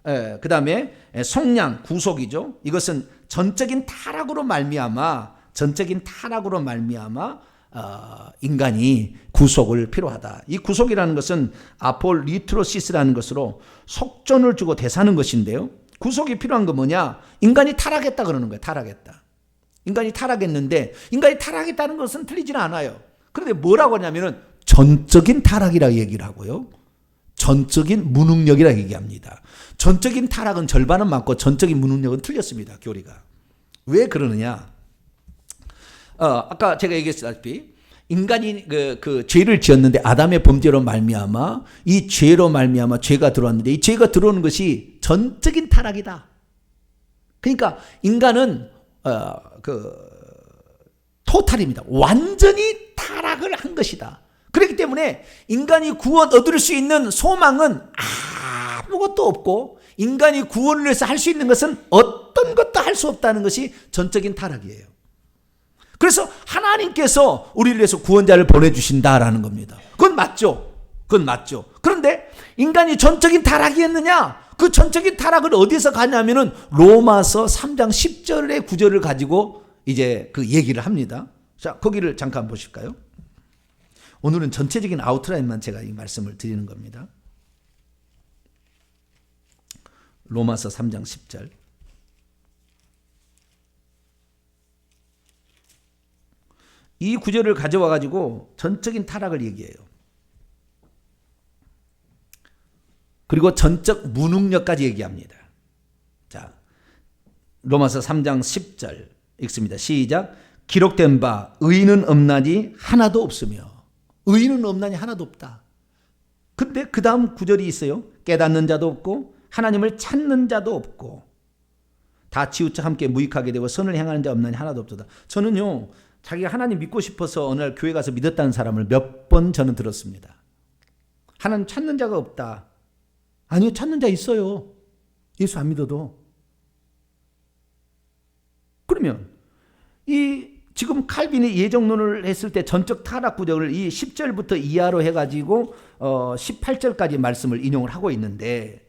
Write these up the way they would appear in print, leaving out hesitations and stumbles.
그 다음에 속량, 구속이죠. 이것은 전적인 타락으로 말미암아 인간이 구속을 필요하다. 이 구속이라는 것은 아폴리트로시스라는 것으로 속전을 주고 대사는 것인데요. 구속이 필요한 건 뭐냐? 인간이 타락했다 그러는 거예요. 타락했다. 인간이 타락했는데 인간이 타락했다는 것은 틀리지는 않아요. 그런데 뭐라고 하냐면은 전적인 타락이라고 얘기를 하고요. 전적인 무능력이라고 얘기합니다. 전적인 타락은 절반은 맞고 전적인 무능력은 틀렸습니다. 교리가. 왜 그러느냐? 아까 제가 얘기했다시피 인간이 그 죄를 지었는데 아담의 범죄로 말미암아 이 죄로 말미암아 죄가 들어왔는데 이 죄가 들어오는 것이 전적인 타락이다. 그러니까 인간은 토탈입니다. 완전히 타락을 한 것이다. 그렇기 때문에 인간이 구원 얻을 수 있는 소망은 아무것도 없고 인간이 구원을 위해서 할 수 있는 것은 어떤 것도 할 수 없다는 것이 전적인 타락이에요. 그래서 하나님께서 우리를 위해서 구원자를 보내주신다라는 겁니다. 그건 맞죠. 그런데 인간이 전적인 타락이었느냐? 그 전적인 타락을 어디서 가냐면은 로마서 3장 10절의 구절을 가지고 이제 그 얘기를 합니다. 자, 거기를 잠깐 보실까요? 오늘은 전체적인 아웃라인만 제가 이 말씀을 드리는 겁니다. 로마서 3장 10절. 이 구절을 가져와 가지고 전적인 타락을 얘기해요. 그리고 전적 무능력까지 얘기합니다. 자, 로마서 3장 10절 읽습니다. 시작. 기록된 바 의인은 없나니 하나도 없으며. 의인은 없나니 하나도 없다. 근데 그 다음 구절이 있어요. 깨닫는 자도 없고 하나님을 찾는 자도 없고 다 치우쳐 함께 무익하게 되고 선을 행하는 자 없나니 하나도 없도다. 저는요, 자기가 하나님 믿고 싶어서 어느 날 교회 가서 믿었다는 사람을 몇 번 저는 들었습니다. 하나님 찾는 자가 없다. 아니요, 찾는 자 있어요. 예수 안 믿어도. 그러면 이 지금 칼빈이 예정론을 했을 때 전적 타락 구절을 이 10절부터 이하로 해가지고 18절까지 말씀을 인용을 하고 있는데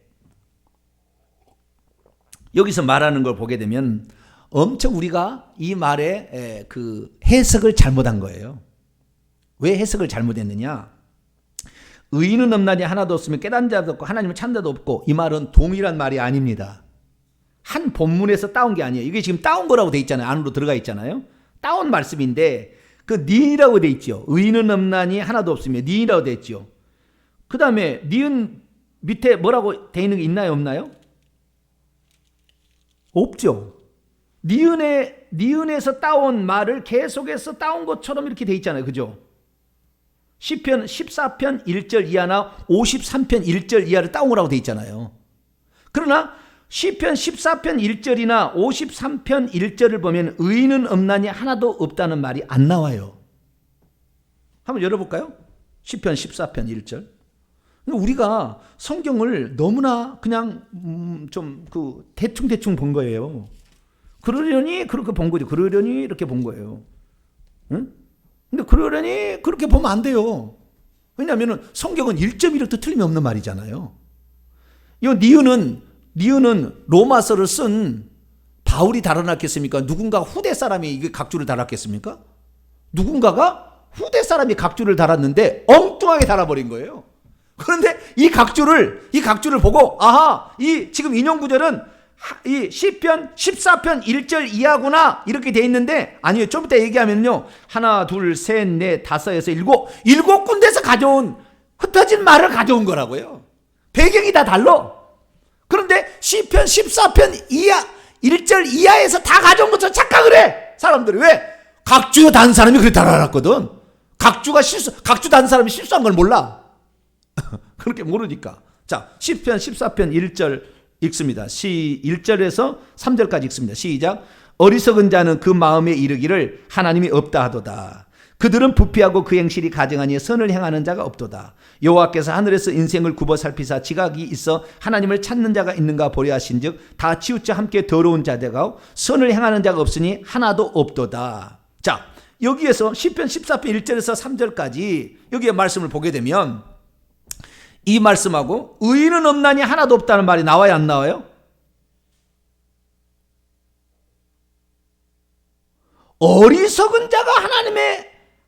여기서 말하는 걸 보게 되면 엄청 우리가 이 말에 그 해석을 잘못한 거예요. 왜 해석을 잘못했느냐? 의인은 없나니 하나도 없으며 깨닫는 자도 없고 하나님을 찾는 자도 없고, 이 말은 동일한 말이 아닙니다. 한 본문에서 따온 게 아니에요. 이게 지금 따온 거라고 돼 있잖아요. 안으로 들어가 있잖아요. 따온 말씀인데 그 니은이라고 돼 있죠. 의인은 없나니 하나도 없으며 니은이라고 돼 있죠. 그 다음에 니은 밑에 뭐라고 돼 있는 게 있나요, 없나요? 없죠. 니은에서 따온 말을 계속해서 따온 것처럼 이렇게 돼 있잖아요. 그죠? 시편 14편 1절 이하나 53편 1절 이하를 따온 거라고 돼 있잖아요. 그러나 시편 14편 1절이나 53편 1절을 보면 의인은 없나니 하나도 없다는 말이 안 나와요. 한번 열어볼까요? 시편 14편 1절. 우리가 성경을 너무나 그냥 좀 대충 본 거예요. 그러려니 그렇게 본 거죠. 그러려니 이렇게 본 거예요. 응? 근데 그러려니 그렇게 보면 안 돼요. 왜냐하면 성경은 1.1도 틀림이 없는 말이잖아요. 이 니은은 로마서를 쓴 바울이 달아놨겠습니까? 누군가 후대 사람이 이게 각주를 달았겠습니까? 누군가가 후대 사람이 각주를 달았는데 엉뚱하게 달아버린 거예요. 그런데 이 각주를 보고 아하, 이 지금 인용 구절은 이 시편 14편 1절 이하구나 이렇게 돼 있는데, 아니요, 좀 이따 얘기하면요, 하나 둘 셋 넷 다섯 여섯 일곱 군데서 가져온 흩어진 말을 가져온 거라고요. 배경이 다 달라. 그런데 시편 14편 이하 1절 이하에서 다 가져온 것처럼 착각을 해. 사람들이 왜? 각주 단 사람이 그렇게 달아놨거든. 각주 단 사람이 실수한 걸 몰라. 그렇게 모르니까. 자, 시편 14편 1절 읽습니다. 1절에서 3절까지 읽습니다. 시작. 어리석은 자는 그 마음에 이르기를 하나님이 없다 하도다. 그들은 부패하고 그 행실이 가증하니 선을 행하는 자가 없도다. 여호와께서 하늘에서 인생을 굽어 살피사 지각이 있어 하나님을 찾는 자가 있는가 보려 하신즉 다 치우쳐 함께 더러운 자되고 선을 행하는 자가 없으니 하나도 없도다. 자, 여기에서 시편 14편 1절에서 3절까지 여기에 말씀을 보게 되면 이 말씀하고 의인은 없나니 하나도 없다는 말이 나와요, 안 나와요? 어리석은 자가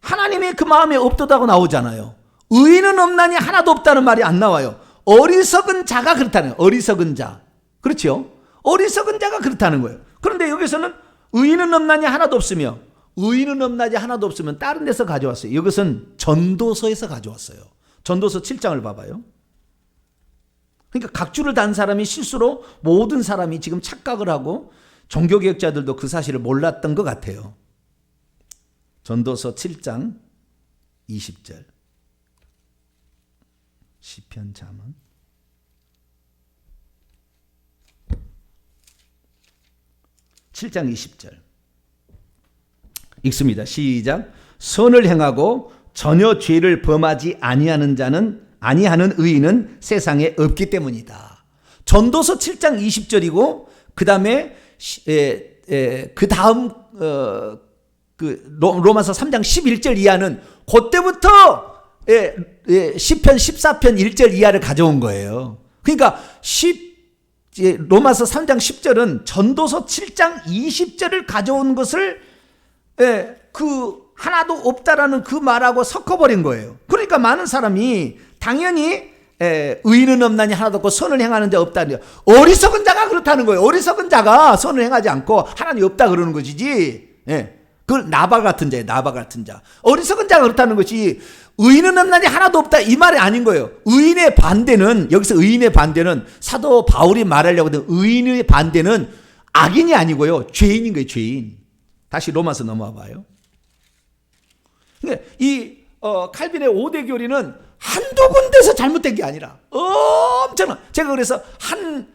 하나님의 그 마음에 없도다고 나오잖아요. 의인은 없나니 하나도 없다는 말이 안 나와요. 어리석은 자가 그렇다는 거예요. 어리석은 자. 그렇죠? 어리석은 자가 그렇다는 거예요. 그런데 여기서는 의인은 없나니 하나도 없으며, 의인은 없나니 하나도 없으면 다른 데서 가져왔어요. 이것은 전도서에서 가져왔어요. 전도서 7장을 봐봐요. 그러니까 각주를 단 사람이 실수로 모든 사람이 지금 착각을 하고 종교개혁자들도 그 사실을 몰랐던 것 같아요. 전도서 7장 20절. 시편 잠언. (7장 20절) 읽습니다. 시작. 선을 행하고 전혀 죄를 범하지 아니하는 의인은 세상에 없기 때문이다. 전도서 7장 20절이고 그 다음에 그 다음 로마서 3장 11절 이하는 그때부터 시편 14편 1절 이하를 가져온 거예요. 그러니까 로마서 3장 10절은 전도서 7장 20절을 가져온 것을 그 하나도 없다라는 그 말하고 섞어버린 거예요. 그러니까 많은 사람이 당연히 의인은 없나니 하나도 없고 선을 행하는 자 없다니, 어리석은 자가 그렇다는 거예요. 어리석은 자가 선을 행하지 않고 하나님 없다 그러는 것이지. 그걸 나발 같은 자예요. 나발 같은 자. 어리석은 자가 그렇다는 것이 의인은 없나니 하나도 없다 이 말이 아닌 거예요. 의인의 반대는, 여기서 의인의 반대는 사도 바울이 말하려고 하는 의인의 반대는 악인이 아니고요, 죄인인 거예요. 죄인. 다시 로마서 넘어와 봐요. 이 칼빈의 5대 교리는 한두 군데서 잘못된 게 아니라 엄청난, 제가 그래서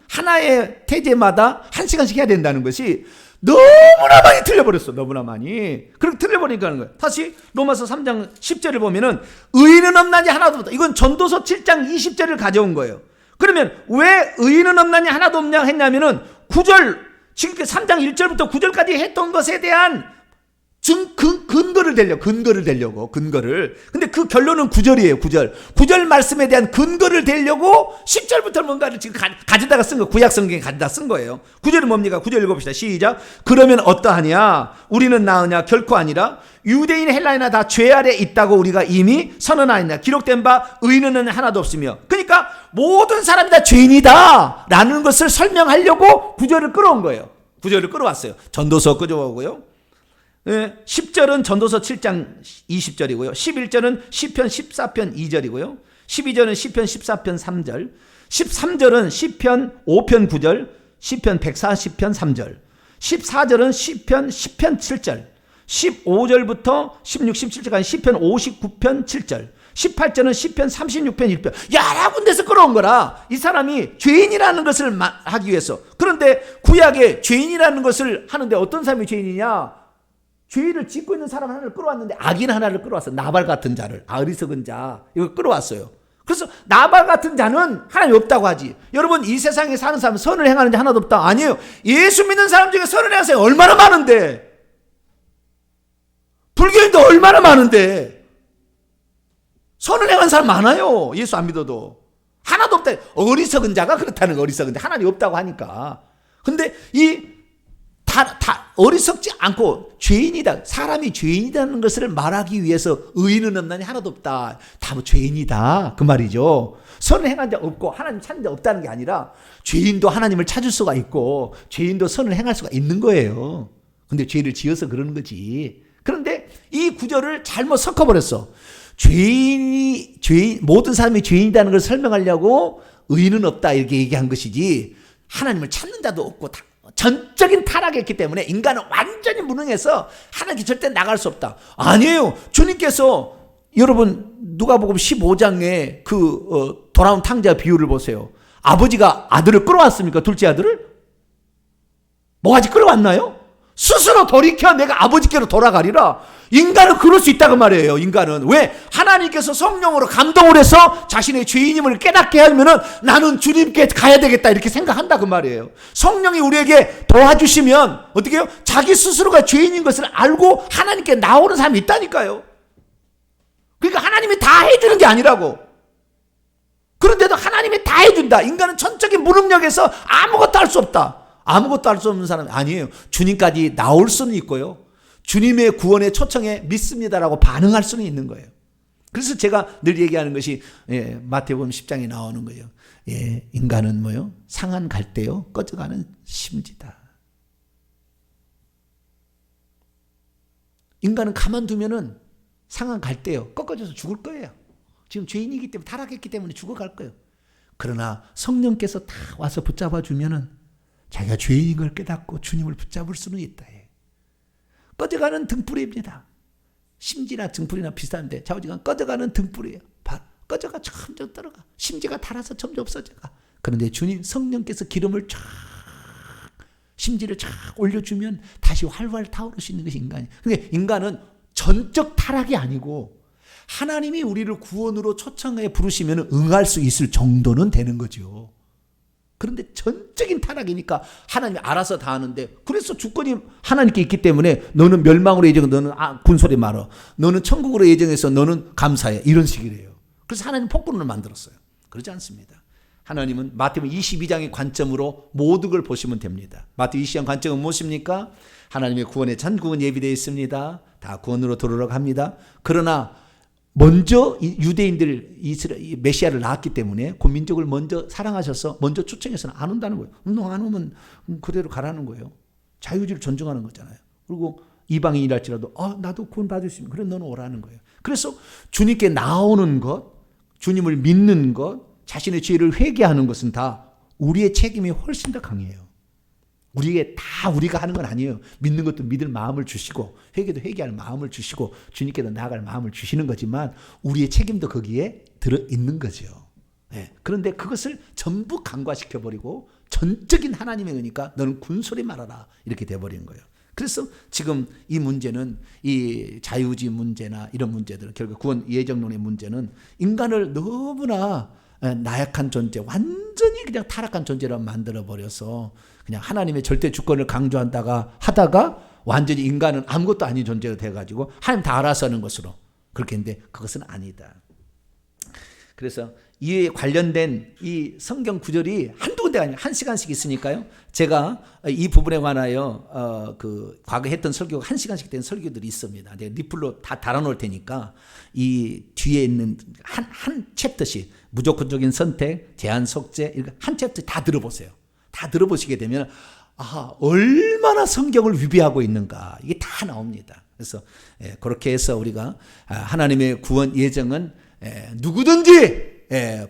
하나의 태제마다 1시간씩 해야 된다는 것이 너무나 많이 틀려버렸어. 너무나 많이. 그렇게 틀려버리니까 하는 거예요. 다시 로마서 3장 10절을 보면은 의인은 없나니 하나도 없다. 이건 전도서 7장 20절을 가져온 거예요. 그러면 왜 의인은 없나니 하나도 없냐 했냐면은 9절, 지금 3장 1절부터 9절까지 했던 것에 대한 근거를 대려고. 근데 그 결론은 9절이에요. 9절 말씀에 대한 근거를 대려고 10절부터 뭔가를 지금 가져다가 쓴 거, 구약 성경에 가져다 쓴 거예요. 9절은 뭡니까? 9절 읽어봅시다. 시작. 그러면 어떠하냐? 우리는 나으냐? 결코 아니라 유대인 헬라인이나 다 죄 아래 있다고 우리가 이미 선언하였냐? 기록된 바 의인은 하나도 없으며. 그러니까 모든 사람이 다 죄인이다 라는 것을 설명하려고 9절을 끌어온 거예요. 9절을 끌어왔어요. 전도서 끌어오고요. 10절은 전도서 7장 20절이고요. 11절은 시편 14편 2절이고요. 12절은 시편 14편 3절. 13절은 시편 5편 9절, 시편 140편 3절. 14절은 시편 10편 7절. 15절부터 16, 17절까지 시편 59편 7절. 18절은 시편 36편 1편. 여러 군데서 끌어온 거라 이 사람이 죄인이라는 것을 하기 위해서. 그런데 구약에 죄인이라는 것을 하는데 어떤 사람이 죄인이냐? 죄를 짓고 있는 사람 하나를 끌어왔는데 악인 하나를 끌어왔어. 나발 같은 자를, 어리석은 자, 이걸 끌어왔어요. 그래서 나발 같은 자는 하나님이 없다고 하지. 여러분, 이 세상에 사는 사람은 선을 행하는 자 하나도 없다. 아니에요. 예수 믿는 사람 중에 선을 행하는 사람이 얼마나 많은데, 불교인도 얼마나 많은데 선을 행하는 사람 많아요. 예수 안 믿어도. 하나도 없다. 어리석은 자가 그렇다는 거. 어리석은 자, 하나님이 없다고 하니까. 근데 다 어리석지 않고 죄인이다. 사람이 죄인이라는 것을 말하기 위해서 의인은 없나니 하나도 없다. 다 뭐 죄인이다. 그 말이죠. 선을 행한 자 없고 하나님 찾는 자 없다는 게 아니라 죄인도 하나님을 찾을 수가 있고 죄인도 선을 행할 수가 있는 거예요. 근데 죄를 지어서 그러는 거지. 그런데 이 구절을 잘못 섞어버렸어. 모든 사람이 죄인이라는 걸 설명하려고 의인은 없다 이렇게 얘기한 것이지, 하나님을 찾는 자도 없고 전적인 타락했기 때문에 인간은 완전히 무능해서 하나님께 절대 나갈 수 없다. 아니에요. 주님께서, 여러분 누가복음 15장에 돌아온 탕자 비유를 보세요. 아버지가 아들을 끌어왔습니까? 둘째 아들을? 뭐가지 끌어왔나요? 스스로 돌이켜 내가 아버지께로 돌아가리라. 인간은 그럴 수 있다고 말이에요. 인간은. 왜? 하나님께서 성령으로 감동을 해서 자신의 죄인임을 깨닫게 하면은 나는 주님께 가야 되겠다 이렇게 생각한다 그 말이에요. 성령이 우리에게 도와주시면 어떻게 해요? 자기 스스로가 죄인인 것을 알고 하나님께 나오는 사람이 있다니까요. 그러니까 하나님이 다 해주는 게 아니라고. 그런데도 하나님이 다 해준다. 인간은 전적인 무능력에서 아무것도 할 수 없다. 아무것도 할 수 없는 사람이 아니에요. 주님까지 나올 수는 있고요. 주님의 구원의 초청에 믿습니다라고 반응할 수는 있는 거예요. 그래서 제가 늘 얘기하는 것이 마태복음 10장에 나오는 거예요. 인간은 뭐요? 상한 갈대요 꺼져가는 심지다. 인간은 가만두면은 상한 갈대요 꺾어져서 죽을 거예요. 지금 죄인이기 때문에 타락했기 때문에 죽어갈 거예요. 그러나 성령께서 다 와서 붙잡아 주면은 자기가 죄인인 걸 깨닫고 주님을 붙잡을 수는 있다. 꺼져가는 등불입니다. 심지나 등불이나 비슷한데 좌우지간 꺼져가는 등불이에요. 꺼져가 점점 떨어가. 심지가 달아서 점점 없어져가. 그런데 주님 성령께서 기름을 쫙 심지를 쫙 올려주면 다시 활활 타오를 수 있는 것이 인간이에요. 그러니까 인간은 전적 타락이 아니고 하나님이 우리를 구원으로 초청해 부르시면 응할 수 있을 정도는 되는 거죠. 그런데 전적인 타락이니까 하나님이 알아서 다 하는데, 그래서 주권이 하나님께 있기 때문에 너는 멸망으로 예정해, 너는 군소리 말어, 너는 천국으로 예정해서 너는 감사해, 이런 식이래요. 그래서 하나님 폭군을 만들었어요. 그렇지 않습니다. 하나님은 마태복음 22장의 관점으로 모든 걸 보시면 됩니다. 마태복음 22장 관점은 무엇입니까? 하나님의 구원의 전국은 예비되어 있습니다. 다 구원으로 들어오라고 합니다. 그러나 먼저 유대인들 메시아를 낳았기 때문에 그 민족을 먼저 사랑하셔서 먼저 초청해서는 안 온다는 거예요. 너 안 오면 그대로 가라는 거예요. 자유주의를 존중하는 거잖아요. 그리고 이방인이랄지라도 나도 구원 받을 수 있는, 그래 너는 오라는 거예요. 그래서 주님께 나오는 것, 주님을 믿는 것, 자신의 죄를 회개하는 것은 다 우리의 책임이 훨씬 더 강해요. 우리에게 다 우리가 하는 건 아니에요. 믿는 것도 믿을 마음을 주시고, 회개도 회개할 마음을 주시고, 주님께도 나아갈 마음을 주시는 거지만 우리의 책임도 거기에 들어있는 거죠. 그런데 그것을 전부 간과시켜버리고 전적인 하나님의 은혜니까 너는 군소리 말아라, 이렇게 돼버리는 거예요. 그래서 지금 이 문제는, 이 자유주의 문제나 이런 문제들은, 결국 구원 예정론의 문제는 인간을 너무나 나약한 존재, 완전히 그냥 타락한 존재로 만들어버려서 그냥 하나님의 절대 주권을 강조한다가 하다가 완전히 인간은 아무것도 아닌 존재가 돼가지고 하나님 다 알아서 하는 것으로 그렇게 했는데, 그것은 아니다. 그래서 이에 관련된 이 성경 구절이 한두 군데가 아니라 한 시간씩 있으니까요. 제가 이 부분에 관하여 과거 했던 설교가 한 시간씩 된 설교들이 있습니다. 내가 리플로 다 달아놓을 테니까 이 뒤에 있는 한 챕터씩 무조건적인 선택, 제한 속죄, 이렇게 한 챕터 다 들어보세요. 다 들어보시게 되면 얼마나 성경을 위배하고 있는가, 이게 다 나옵니다. 그래서 그렇게 해서 우리가 하나님의 구원 예정은 누구든지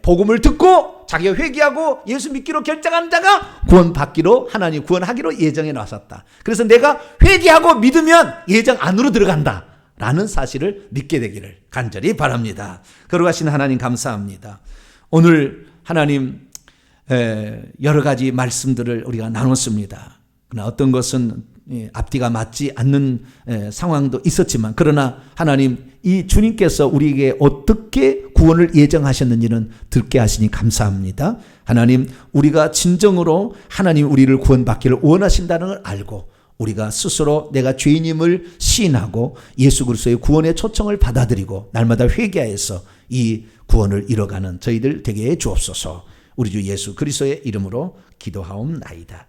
복음을 듣고 자기가 회개하고 예수 믿기로 결정한 자가 구원받기로, 하나님 구원하기로 예정해 놨었다. 그래서 내가 회개하고 믿으면 예정 안으로 들어간다 라는 사실을 믿게 되기를 간절히 바랍니다. 거룩하신 하나님 감사합니다. 오늘 하나님 여러 가지 말씀들을 우리가 나눴습니다. 그러나 어떤 것은 앞뒤가 맞지 않는 상황도 있었지만, 그러나 하나님 이 주님께서 우리에게 어떻게 구원을 예정하셨는지는 듣게 하시니 감사합니다. 하나님, 우리가 진정으로 하나님 우리를 구원받기를 원하신다는 걸 알고 우리가 스스로 내가 죄인임을 시인하고 예수 그리스도의 구원의 초청을 받아들이고 날마다 회개하여서 이 구원을 이뤄가는 저희들 되게 해 주옵소서. 우리 주 예수 그리스도의 이름으로 기도하옵나이다.